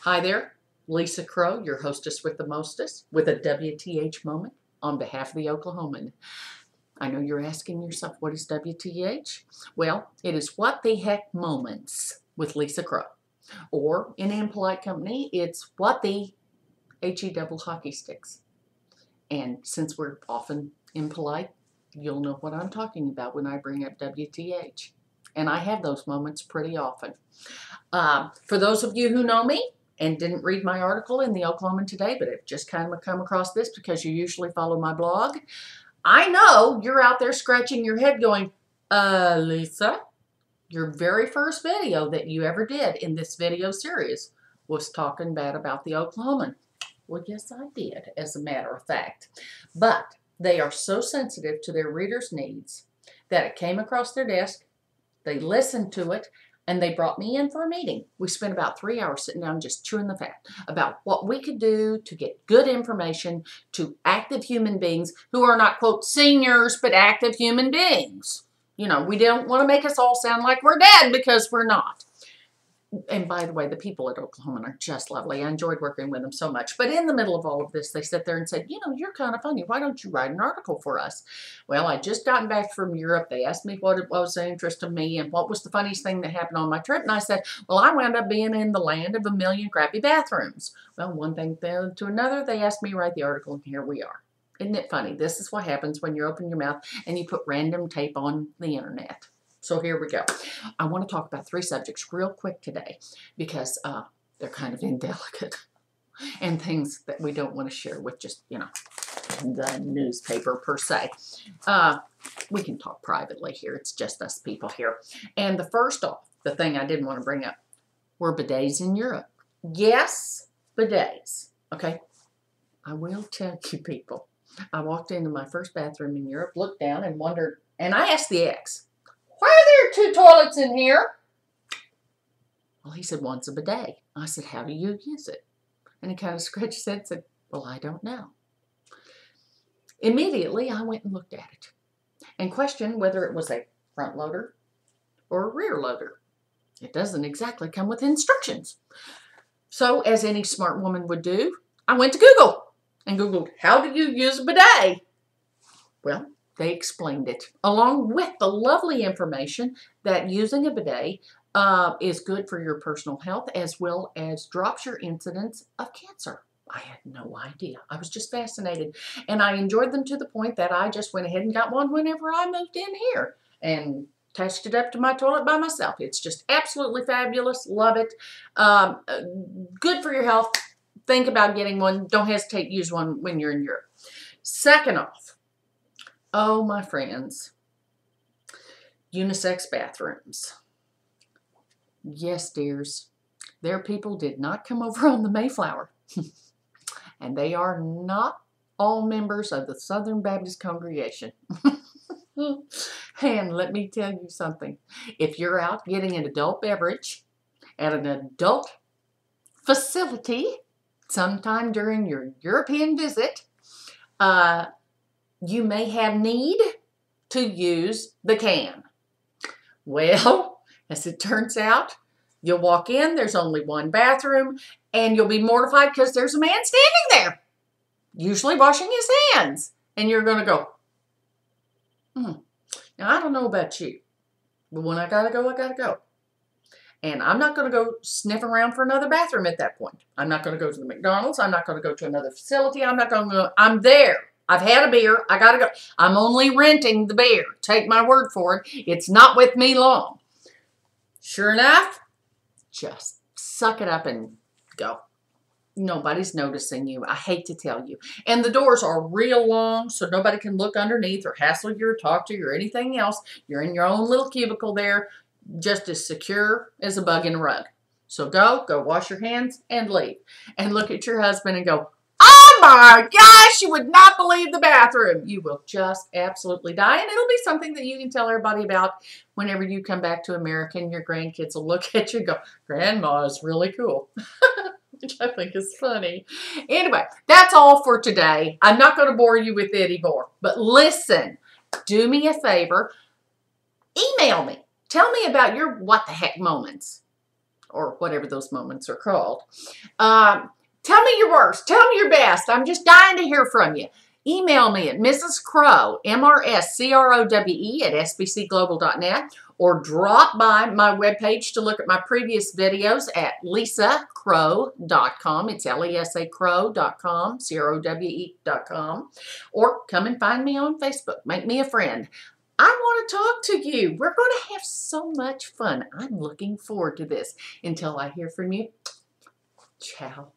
Hi there, Lesa Crowe, your hostess with the mostest, with a WTH moment on behalf of the Oklahoman. I know you're asking yourself, what is WTH? Well, it is what the heck moments with Lesa Crowe. Or, in impolite company, it's what the HE double hockey sticks. And since we're often impolite, you'll know what I'm talking about when I bring up WTH. And I have those moments pretty often. For those of you who know me and didn't read my article in the Oklahoman today, but have just kind of come across this because you usually follow my blog, I know you're out there scratching your head going, Lesa, your very first video that you ever did in this video series was talking bad about the Oklahoman. Well, yes, I did, as a matter of fact. But they are so sensitive to their readers' needs that it came across their desk, they listened to it, and they brought me in for a meeting. We spent about 3 hours sitting down just chewing the fat about what we could do to get good information to active human beings who are not, quote, seniors, but active human beings. You know, we don't want to make us all sound like we're dead because we're not. And by the way, the people at Oklahoman are just lovely. I enjoyed working with them so much. But in the middle of all of this, they sat there and said, you know, you're kind of funny. Why don't you write an article for us? Well, I just gotten back from Europe. They asked me what it was of interest to me and what was the funniest thing that happened on my trip. And I said, well, I wound up being in the land of a million crappy bathrooms. Well, one thing to another, they asked me to write the article, and here we are. Isn't it funny? This is what happens when you open your mouth and you put random tape on the internet. So here we go. I want to talk about 3 subjects real quick today because they're kind of indelicate and things that we don't want to share with just, you know, the newspaper per se. We can talk privately here. It's just us people here. And the first off, the thing I didn't want to bring up were bidets in Europe. Yes, bidets. Okay. I will tell you people. I walked into my first bathroom in Europe, looked down and wondered, and I asked the ex, why are there 2 toilets in here? Well, he said, one's a bidet. I said, how do you use it? And he kind of scratched his head and said, well, I don't know. Immediately, I went and looked at it and questioned whether it was a front loader or a rear loader. It doesn't exactly come with instructions. So, as any smart woman would do, I went to Google and Googled, how do you use a bidet? Well, they explained it, along with the lovely information that using a bidet is good for your personal health as well as drops your incidence of cancer. I had no idea. I was just fascinated. And I enjoyed them to the point that I just went ahead and got one whenever I moved in here and attached it up to my toilet by myself. It's just absolutely fabulous. Love it. Good for your health. Think about getting one. Don't hesitate to use one when you're in Europe. Second off, oh, my friends, unisex bathrooms. Yes, dears, their people did not come over on the Mayflower. And they are not all members of the Southern Baptist congregation. And let me tell you something. If you're out getting an adult beverage at an adult facility sometime during your European visit, you may have need to use the can. Well, as it turns out, you'll walk in, there's only one bathroom, and you'll be mortified because there's a man standing there, usually washing his hands. And you're going to go, Now, I don't know about you, but when I got to go, I got to go. And I'm not going to go sniff around for another bathroom at that point. I'm not going to go to the McDonald's. I'm not going to go to another facility. I'm not going to go. I'm there. I've had a beer. I got to go. I'm only renting the beer. Take my word for it. It's not with me long. Sure enough, just suck it up and go. Nobody's noticing you. I hate to tell you. And the doors are real long, so nobody can look underneath or hassle you or talk to you or anything else. You're in your own little cubicle there, just as secure as a bug in a rug. So go wash your hands and leave. And look at your husband and go, oh my gosh, you would not believe the bathroom. You will just absolutely die. And it'll be something that you can tell everybody about whenever you come back to America and your grandkids will look at you and go, Grandma is really cool. Which I think is funny. Anyway, that's all for today. I'm not going to bore you with it anymore. But listen, do me a favor. Email me. Tell me about your what the heck moments. or whatever those moments are called. Tell me your worst. Tell me your best. I'm just dying to hear from you. Email me at Mrs. Crowe, MRSCROWE at sbcglobal.net, or drop by my webpage to look at my previous videos at lesacrowe.com. It's Lesa Crowe.com, CROWE.com, or come and find me on Facebook. Make me a friend. I want to talk to you. We're going to have so much fun. I'm looking forward to this. Until I hear from you, ciao.